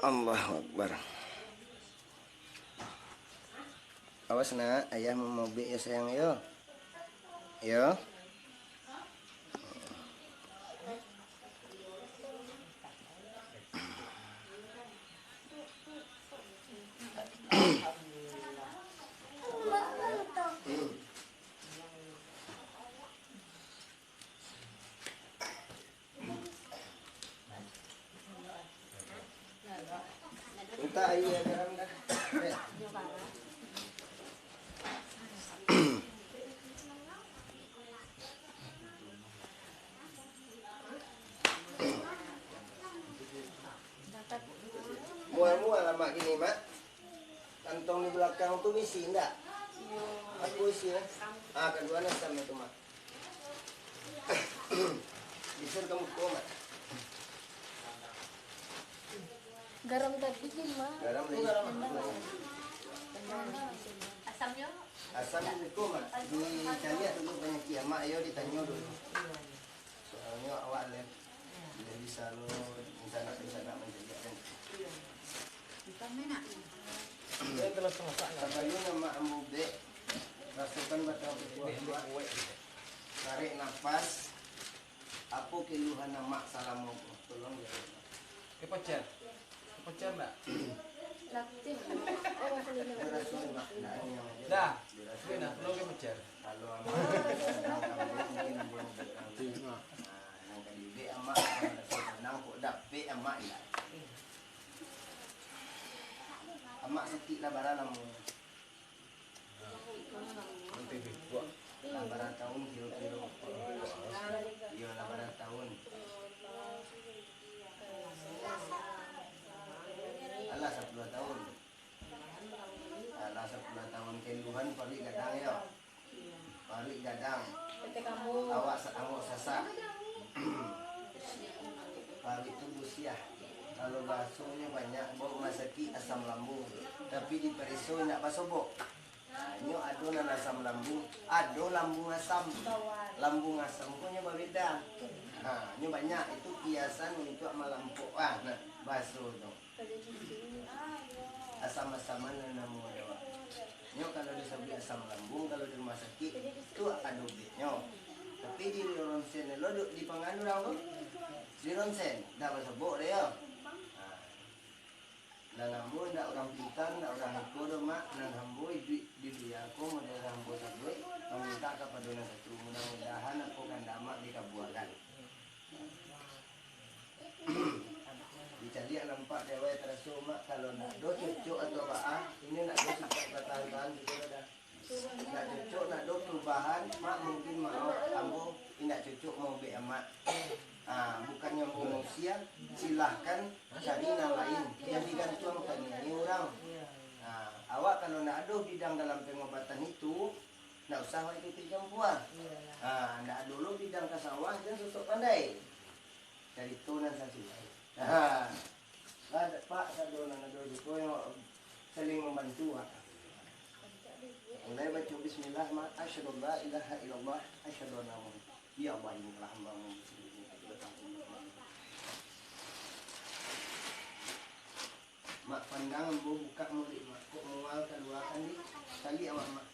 Allahu Akbar. Awas nak, ayah mau mobil ya sayang yo. Yo. Minta ayah garam dah. Mual-mual lah mak gini mak. Kantong di belakang tuh isi enggak? Aku isi ya. Kedua sama itu mak. Bisa kamu mak. Garam tadi gimana? Garam lagi. Asamnya? Asam itu mak. Dicari dulu banyak kiamat ayo ditanya dulu. Soalnya awak lihat dia bisa lo bisa nak menjadikan. Kayu nama amube masukkan batang buah tarik nafas apa keluhan nama salamu tolong ya Kepecer enggak? Laktif. Dah, sudah belum kepecer. kalau mungkin belum nang kali amak nang kok dapat amak ya amak sakit lah barang namu labaran tahun kilo-kilo iya labaran tahun alah 10 tahun alah 10 tahun keluhan paling gadang ya paling gadang awak sasak paling tubuh siah kalau basuhnya banyak bau masaki asam lambung tapi di periso nak basobok nyo adonan asam lambung ado lambung asam punya berbeda nyo banyak itu kiasan untuk melampau nah basuh tu asam-asaman namu dewa nyo kalau disebut asam lambung kalau di rumah sakit itu ado nyo tapi di ronsen lo di penganu rawo di ronsen dah basobok dia nang hambo ndak orang pintar ndak orang ekonomi mak nang hambo di dia aku model hambo saboi meminta kepada nang satu mudah-mudahan aku kan damak dikabuakan dicari nampak dewa terasa mak kalau nak do cocok atau apa ini nak do sifat bertahan gitu dah nak cocok nak do perubahan mak mungkin mau hambo tidak cocok mau be amat bukannya manusia silahkan cari yang lain yang digantungkan ini orang awak kalau nak ada bidang dalam pengobatan itu nak usah ikuti perempuan nak dulu bidang ke sawah dan susuk pandai dari tunan saja ada pak sadonan ada itu yang saling membantu mulai baca bismillah ma asyhadu la ilaha illallah asyhadu anna ya Allah ini telah hamba-Mu mak pandangan bu buka mulut mak kok mual keluarkan di kali awak mak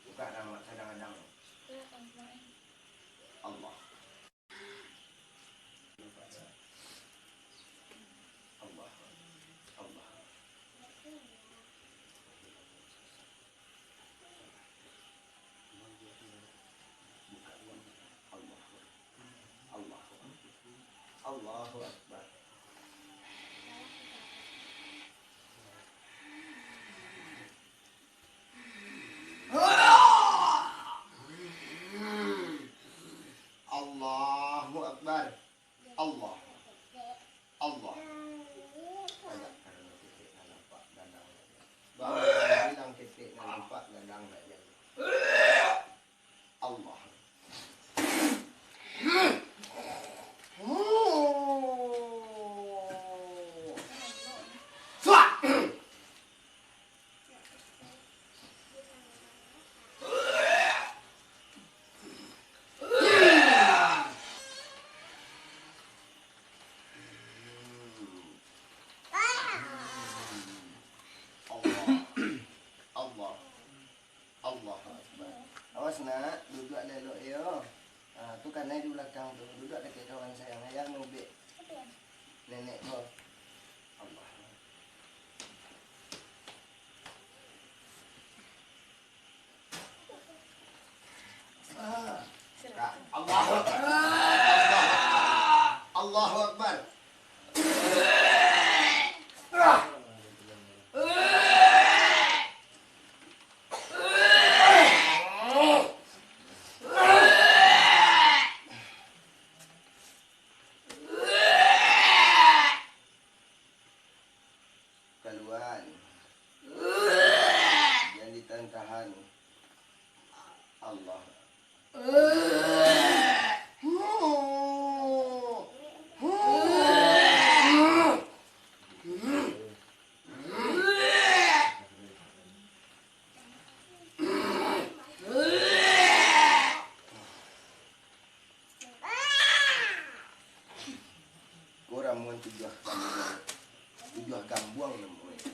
buka nama kadang-kadang Allah Allahu Akbar. Allahu Akbar. Allah. Allah. Ada karena titik nampak dan bilang titik nampak Allah Akbar. Awas nak, duduk elok yo. Tu kan di belakang tu, duduk dekat kawan sayang ayang ngobek nenek kau. Allah. Allahu Akbar. Allahu Akbar. Keluar. Yang ditahan-tahan. Allah. Ramuan tujuh kambuang namanya.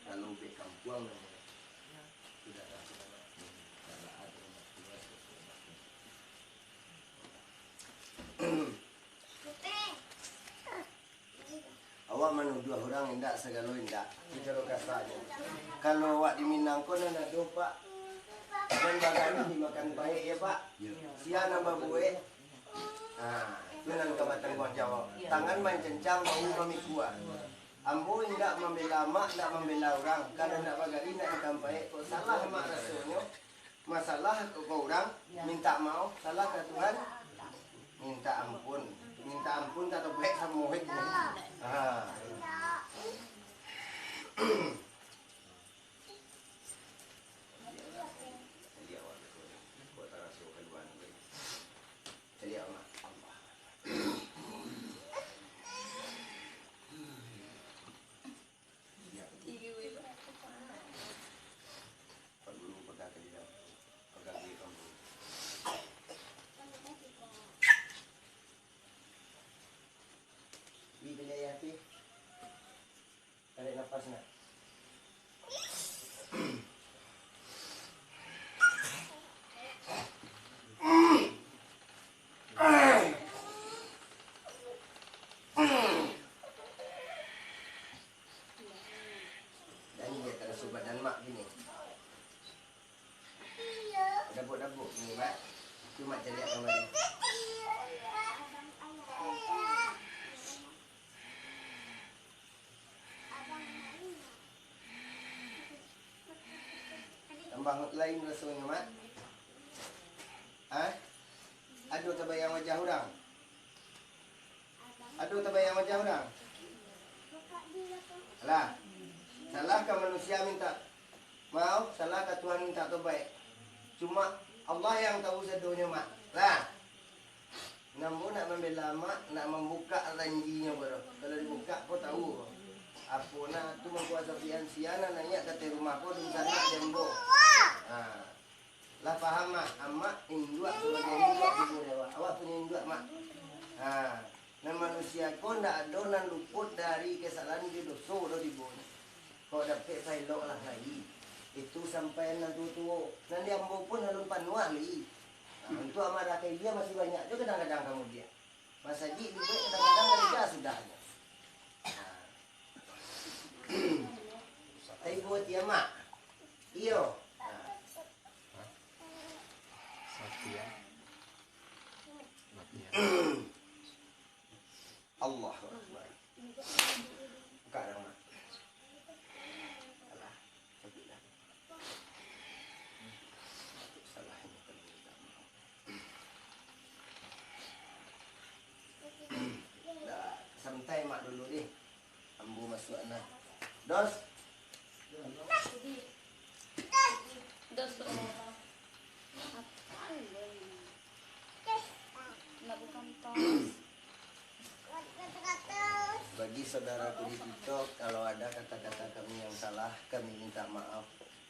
Kalau be kambuang namanya. Tidak ada salah ada awak menuduh orang indak segala indak. Kita lo kasarnya. Kalau awak di Minang kau nak do pak. Dan bagani dimakan baik ya pak. Sia nama buat. Itu nan kawan tanggungjawab. Tangan main cencang bau kami kuat. Ambo tidak membela mak, tidak membela orang. Kalau nak bagari nak ikan baik. Kau salah mak rasanya. Masalah kau orang minta maaf. Salah ke Tuhan minta ampun. Minta ampun tak baik sama muhid. Tarik nafas nak. Dan dia tak rasa badan mak gini. Dabuk-dabuk ni mak. Tu mak cari akan balik. Tambah lain rasanya mak. Aduh terbayang wajah orang. Aduh terbayang wajah orang. Alah. Salahkah manusia minta maaf, salahkah Tuhan minta tobat. Cuma Allah yang tahu sedunia mak. Lah. Namun nak membela mak, nak membuka lanjinya baru. Kalau dibuka kau tahu. Apa nak tu membuat sapian siana nanya kata rumah kau di sana jembo. Lah faham mak, amak induk sebagai induk ibu dewa. Awak punya induk mak. Dan manusia kau ndak ada nan luput dari kesalahan di dosa do ibu. Kau dapat failok lah lagi. Itu sampai nanti tua. Nanti ambo pun halun panuah lagi. Untuk amarah kayak dia masih banyak juga kadang-kadang kamu dia. Mas Haji juga kadang-kadang kerja sudahnya. Tapi buat dia mak. Iyo. Allah Akbar. Buka dah mak. Alah, sabilah. Salah ini minta maaf. Dah, santai mak dulu ni. Ambu masuk anak. Dos. Dos. Bagi saudaraku di TikTok, kalau ada kata-kata kami yang salah, kami minta maaf.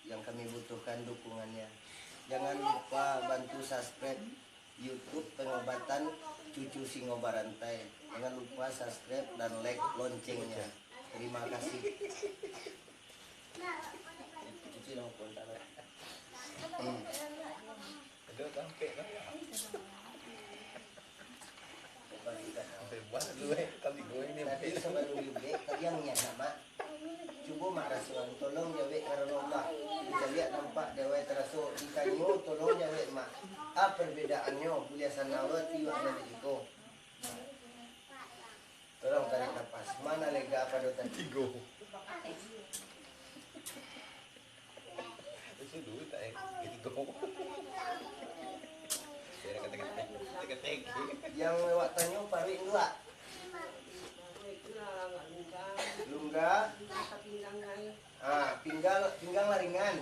Yang kami butuhkan dukungannya. Jangan lupa bantu subscribe YouTube Pengobatan Cucu Singo Barantai. Jangan lupa subscribe dan like loncengnya. Terima kasih. Cuci dong, Tapi sebelum yubek yang nama cuba mak rasuan tolong jawab karena Allah. Kita lihat nampak dewa teraso ikannya tolong jawab mak. Apa perbedaannya kuliah sanawati wa anabiko. Tolong tarik nafas. Mana lega apa do tadi? Yang lewat tanya parik dua. Lungga. Pinggang laringan.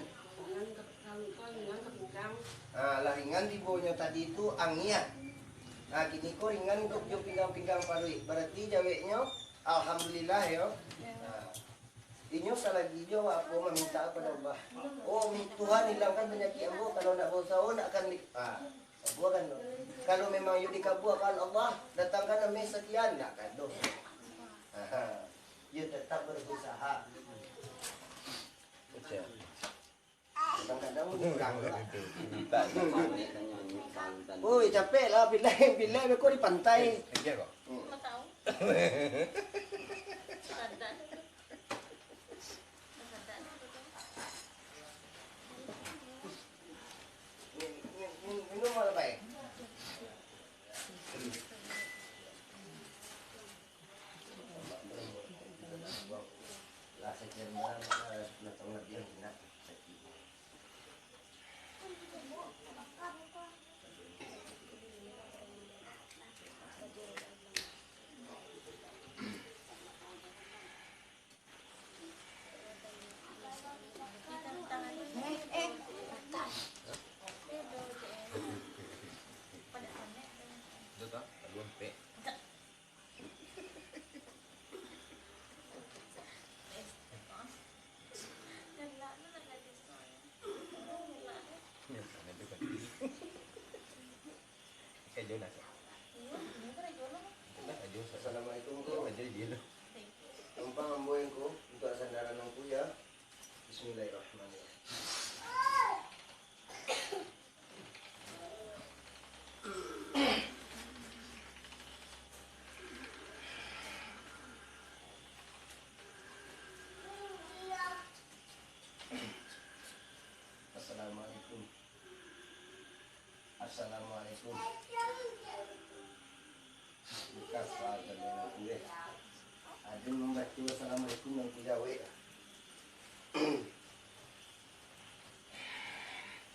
Laringan di bawahnya tadi itu angin. Nah, kini ko ringan untuk jo pinggang-pinggang parik. Berarti jawabnya alhamdulillah ya. Nah, inyo selagi jo apa meminta kepada Allah. Oh, Tuhan hilangkan penyakit ambo kalau nak bosan nak akan kabulkan. Kalau memang you dikabulkan Allah, datangkan ame sekian nak kado. You tetap berusaha. Kadang-kadang kurang lah. Woi capek lah bila kau di pantai. Nggak tahu. Sadar. Minum apa baik? Lah sekian malam sudah tahu dia kena. Assalamualaikum ko. Tumpang amboy ko untuk sandaran ng kuya. Bismillahirrahmanirrahim. Assalamualaikum. Assalamualaikum. Bukas pada dengan kuya. Ada membaca assalamualaikum yang kuya we.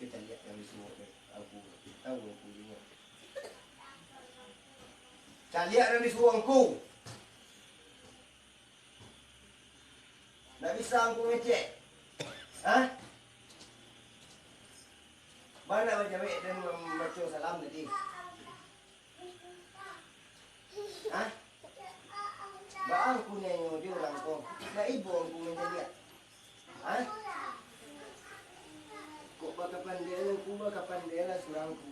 Kita lihat yang semua aku tahu aku ini. Cari yang disuruhku. Nak bisa aku ngecek. Hah? Mana baca we dan membaca salam tadi? Hah? Ba aku nyanyi dia orang ko. Ba ibu aku menjadi. Hah? Kok kapan dia lah surangku.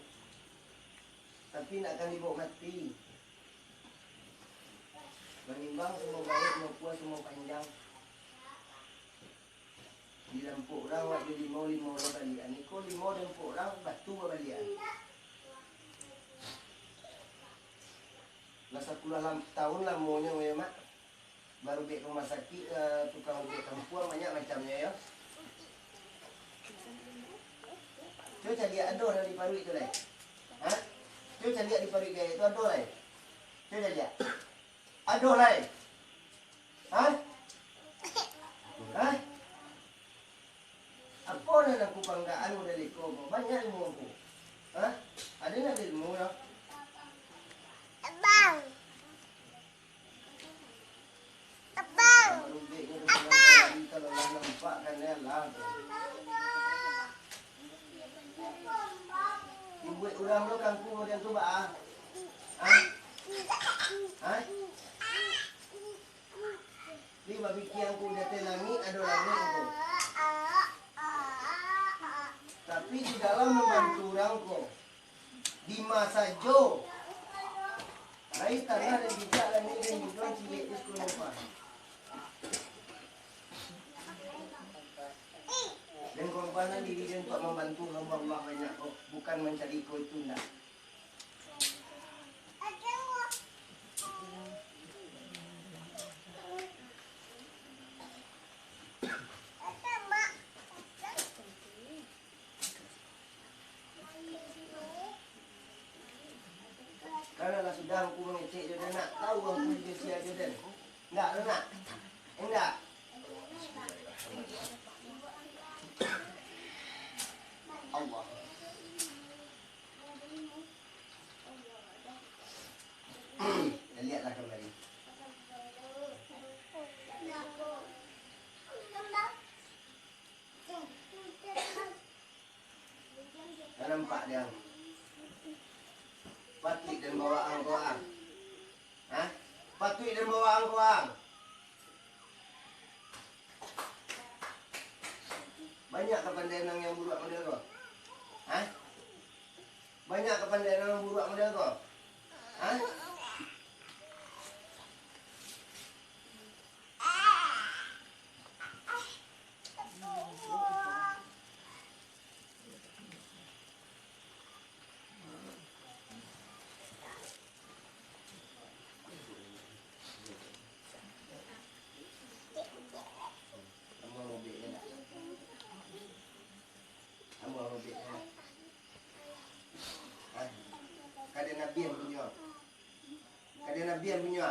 Tapi nak akan dibawa mati. Menimbang semua baik, semua puas, semua panjang. Di lampu orang waktu lima orang balian. Iko lima lampu orang batu balian. Lah 10 tahun lah maunya ya mak. Baru bek rumah sakit, tukang bek kampung banyak macamnya ya. Coba lihat aduh dari paru itu lah. Hah? Coba lihat di paru kayak itu aduh lah. Coba lihat. Aduh lah. Hah? Hah? Apa yang aku banggaan dari kau? Banyak ilmu aku. Hah? Ada nak ilmu ya? Abang. Abang. Abang. Kalau nampak kan ya lah. Ibu uram lo kangkung model tu ba? Hah? Hah? Di babiki aku dete langit ada langit aku. Tapi di dalam membantu orang ko di masa jo. Hai tanah dan bijak langit dan juga cilik di sekolah apa. Dan korbanan diri dia untuk membantu hamba Allah banyak kok, bukan mencari kau itu nak. Den. Enggak, lu nak? Enggak. Allah. Lihatlah kembali. Nampak dia. Patut dan bawa angkoang. Hah? Patut dan bawa angkoang. Banyak kepandaian yang buruak model kau? Hah? Banyak kepandaian yang buruak model kau? Hah? Kada Nabi yang punya. Kada Nabi yang punya.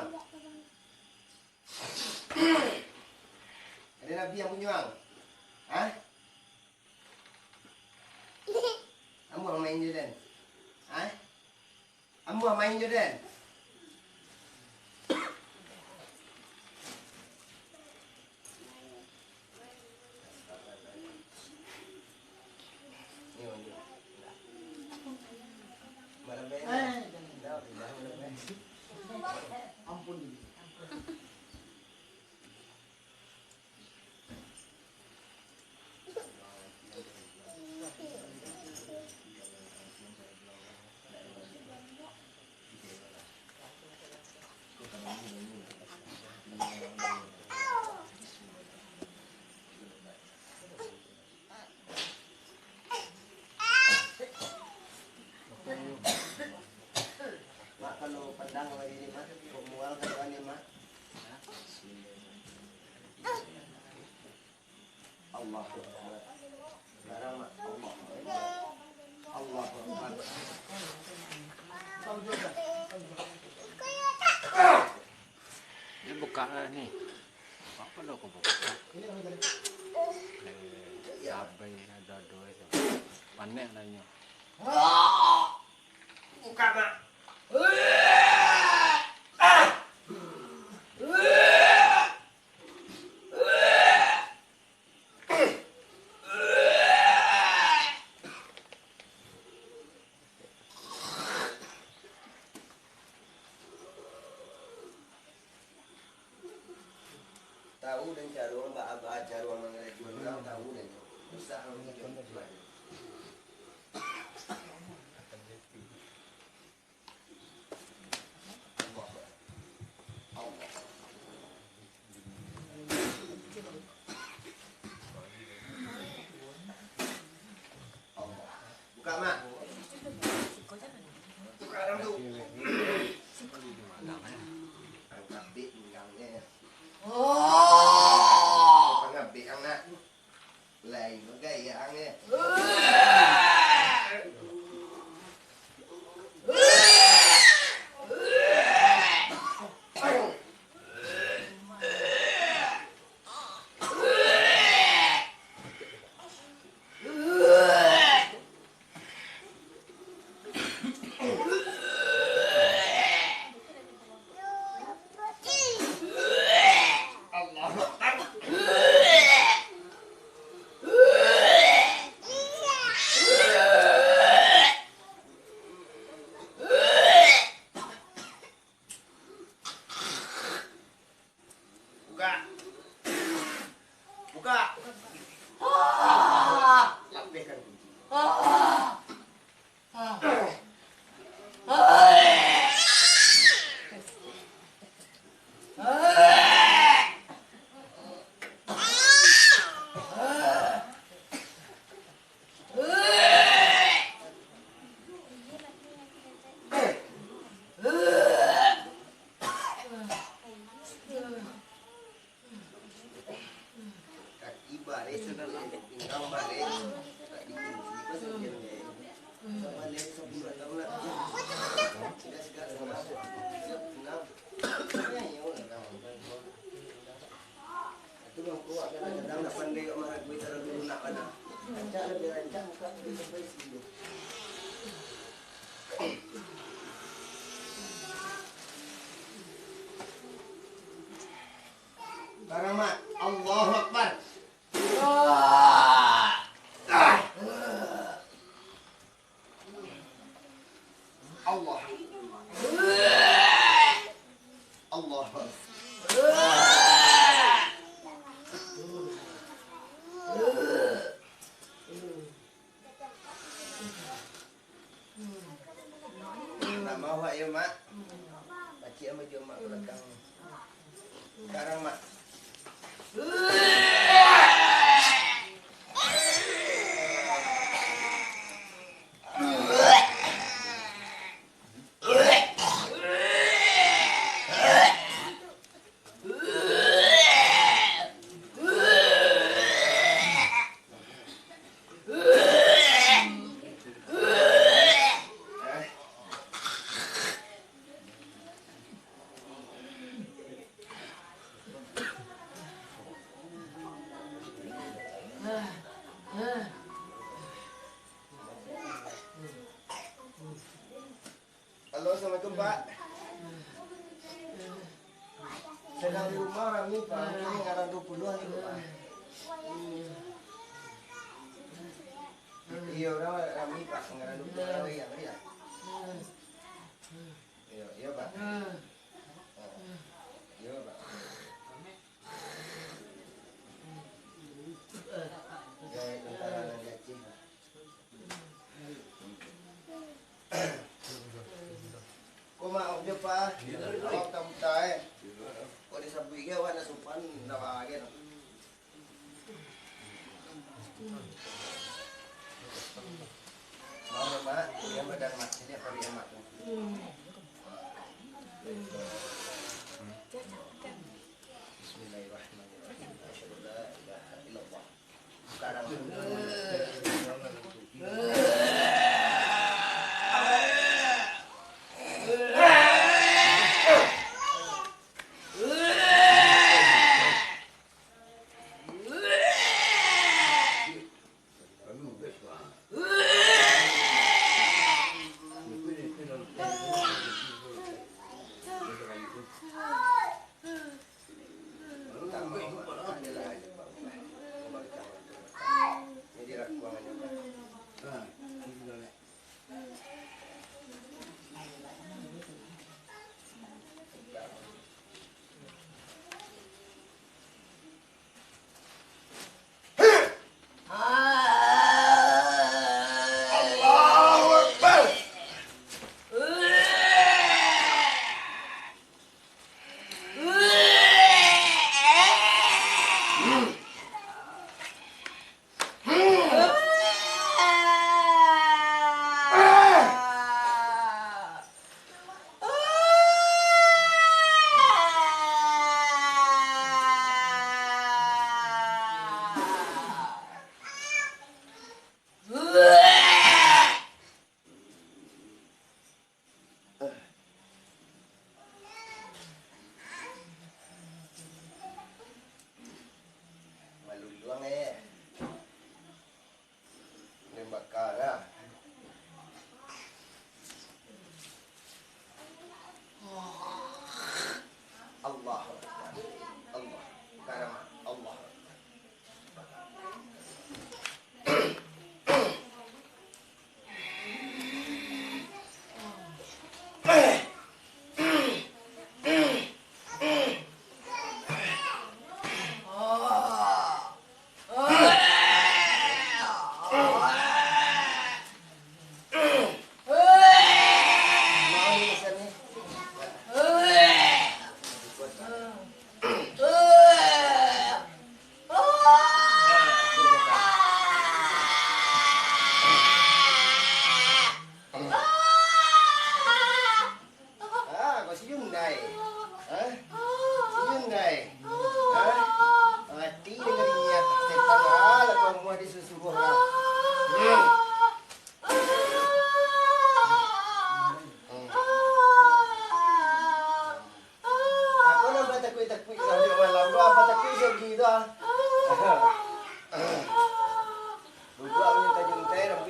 Kada Nabi yang punya. Hah? Ambo main je Den. Hah? Ambo main je Den. Ampun. Mak kalau pandang lagi ni mak, kau mual kan ni mak. Allah Akbar. Sekarang mak Allah. Allah Akbar. Ini buka nih. Apa lo kau buka? Sabai ada dua itu. Panek nanya. Buka mak. Tahu dan cara orang abah cara orang mengajar orang tahu dan bisa orang itu. Buka mak. Buka orang tu. Angkat bik pinggangnya. Angkat bik anak. Lain gayangnya. Buka. Buka. Lapihkan kunci. Kaki balik, pinggang balik, tak dikunci, pasal dia balik rancang bukan sampai sini. Barang mak, Allahu Akbar. Allah. Allah. Nak mau tak ya mak? Pakcik sama jom mak belakang. Sekarang mak. Halo, Assalamualaikum Pak. Sedang di rumah orang ni Pak, ini ngarang 20-an ni Pak. Iya, orang ramai Pak, ngarang 20-an lagi ya, ya. Iya Pak. Iya Pak. Ya, tentara lagi Aceh Pak. Kau maaf je Pak, awak tak buta kau disabui ke awak nak sopan, nak bahagia. Mau ya Mak, dia badan Mak, ini apa dia Mak? Bismillahirrahmanirrahim. Asyhadu an la ilaha illallah. Sekarang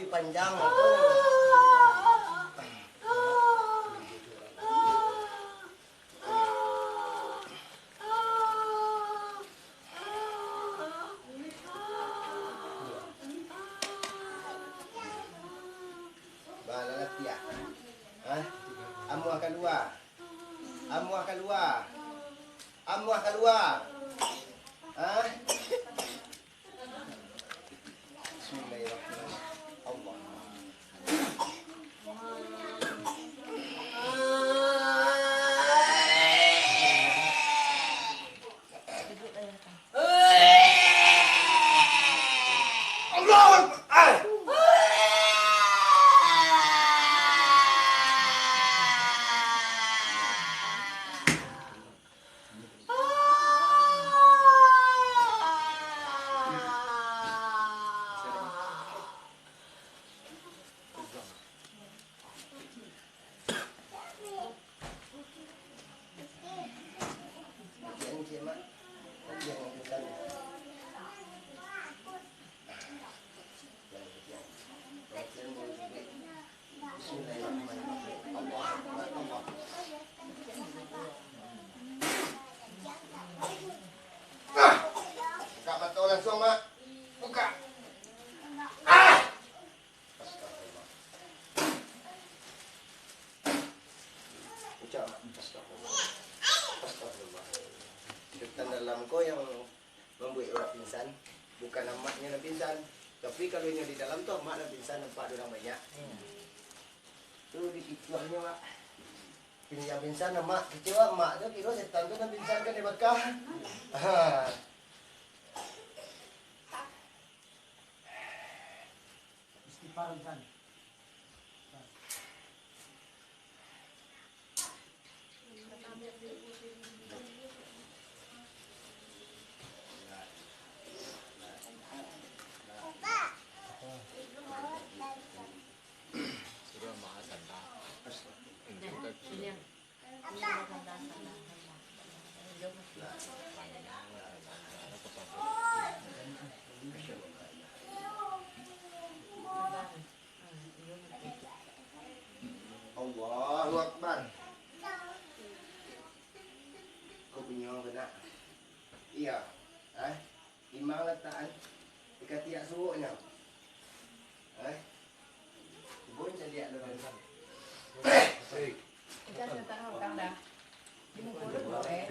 panjang. Balalat ya. Hah? Amu akan keluar. Amu akan keluar. Amu akan keluar. Hah? Bismillahirrahmanirrahim. Allah. Yang cik mak. Yang bukan. Bismillahirrahmanirrahim. Allah Akbar. Allah. Buka mata langsung mak. Buka. Astagfirullah. Ucap mak. Astagfirullah. Astagfirullah. Setan dalam kau yang membuat orang pingsan, bukan amaknya yang pingsan. Tapi kalau ini di dalam tu amak yang pingsan, nampak ada orang banyak. Tu di kituahnya mak. Yang pingsan amak, kecewa mak tu kira setan tu yang pingsan kan dia bakar. Istighfar kan. Sudah maha tanda. Allahu Akbar. Kau punya benar. Iya. Imam letakkan dekat tiak suruhnya. Bun jadi ada dalam. Kita sudah tahu kan dah. Ini boleh.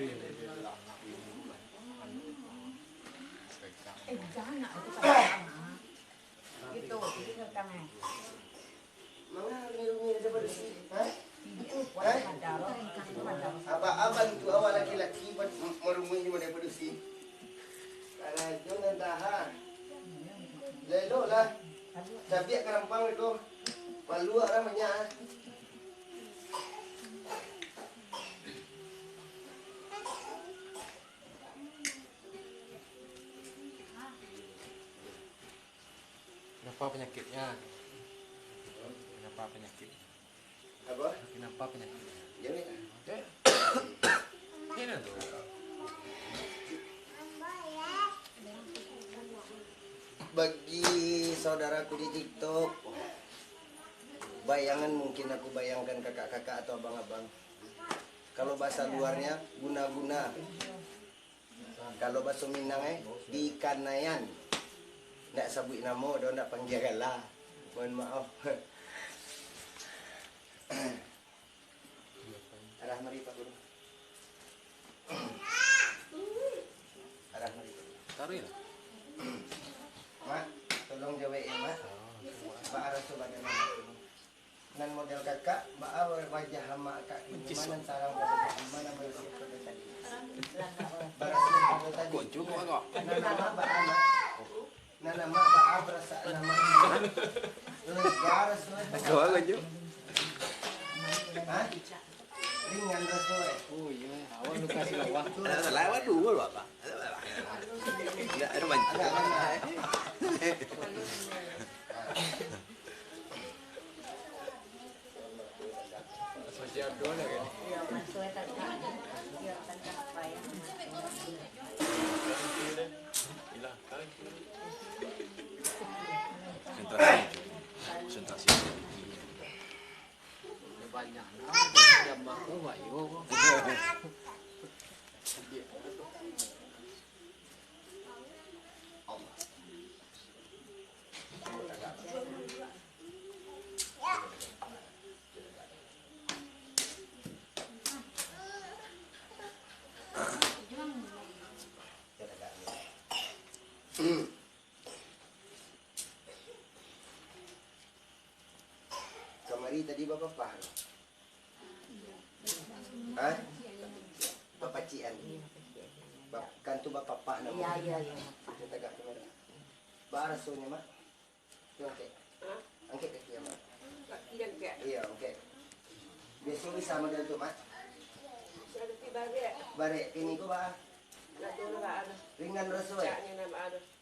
Jangan nak itu sama. Itu tangan. Mana ni daripada sini? Itu kuat mandalo, kan mandalo. Abang itu awal laki-laki merumui daripada sini. Kalau jangan tahan. Lelok lah. Cabiak kerampang itu. Malu orang banyak. Kenapa penyakitnya? Kenapa penyakit? Apa? Kenapa penyakitnya? Jangan. Ini tuh. Bagi saudaraku di TikTok, bayangan mungkin aku bayangkan kakak-kakak atau abang-abang. Kalau bahasa luarnya guna-guna. Kalau bahasa Minang di kanayan. Nak sebut nama, dia nak panggil galah. Mohon maaf. Arah mari Pak Guru. Arah mari. Taruh ya. Mak, tolong jawab ya mak. Pak Arah coba dengan nan model kakak, Mbak wajah hama kak gimana sarang pada gimana bersih pada tadi. Bersih pada tadi. Kok juga kok. Nama Mbak anak. Nama Mbak berasa nama. Garas lah. Kau aja ju. Hah? Ringan rasanya. Oh iya, awak lu kasih lawak. Ada lawak dua lu apa? Ada ada banyak. Macam dua lah kan. Hilang. Entar. banyak. Jambak tu bayu. Kamari tadi bapak paham. Hah? Bapak cian. Kan tu bapak pak nama. Iya. Kita tegak kamera. Barasonya mak. Oke. Angkat kaki ya mak. Iya oke. Besok bisa model tu mak. Bare ini ko ba? Ringan rasoy.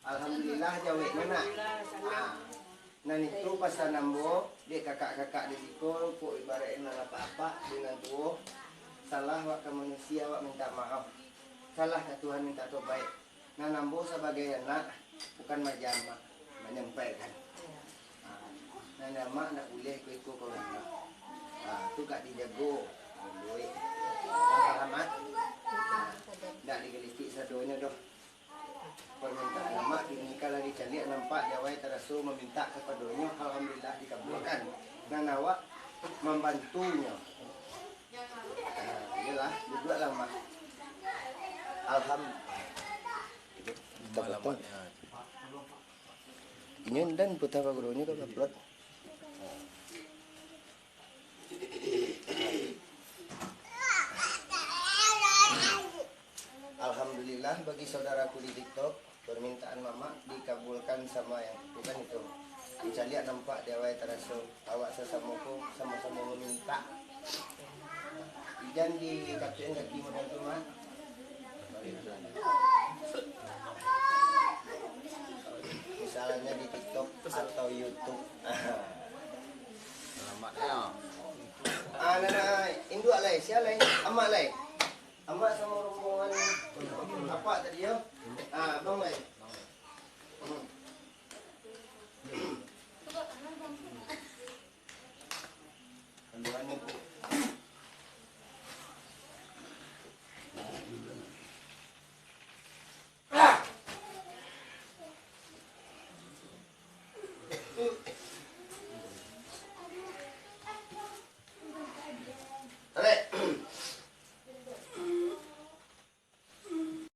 Alhamdulillah jawe mana. Nah itu pas nambo dia kakak-kakak di sikol po ibaratin na apa-apa dengan tuo salah wak ke manusia wak minta maaf salah ke Tuhan minta tobat nah nambo sebagai anak bukan majama menyampaikan nah nama nak boleh ku kau nak tu kak dijago boleh selamat nak digelitik sadonya doh permintaan nama ini kalau dicari nampak jawai terasu meminta kepadanya alhamdulillah dikabulkan dan awak membantunya inilah juga lama alhamdulillah Alamatnya. ini dan putar gurunya ke upload alhamdulillah bagi saudaraku di TikTok permintaan mama dikabulkan sama yang bukan itu bisa lihat nampak dia wae terasu awak sesamaku sama-sama meminta dan di katain kaki modal tu mah misalnya di TikTok atau YouTube Alamatnya. nah induk alai sia alai amak alai amak sama rombongan apa tadi yo bang lai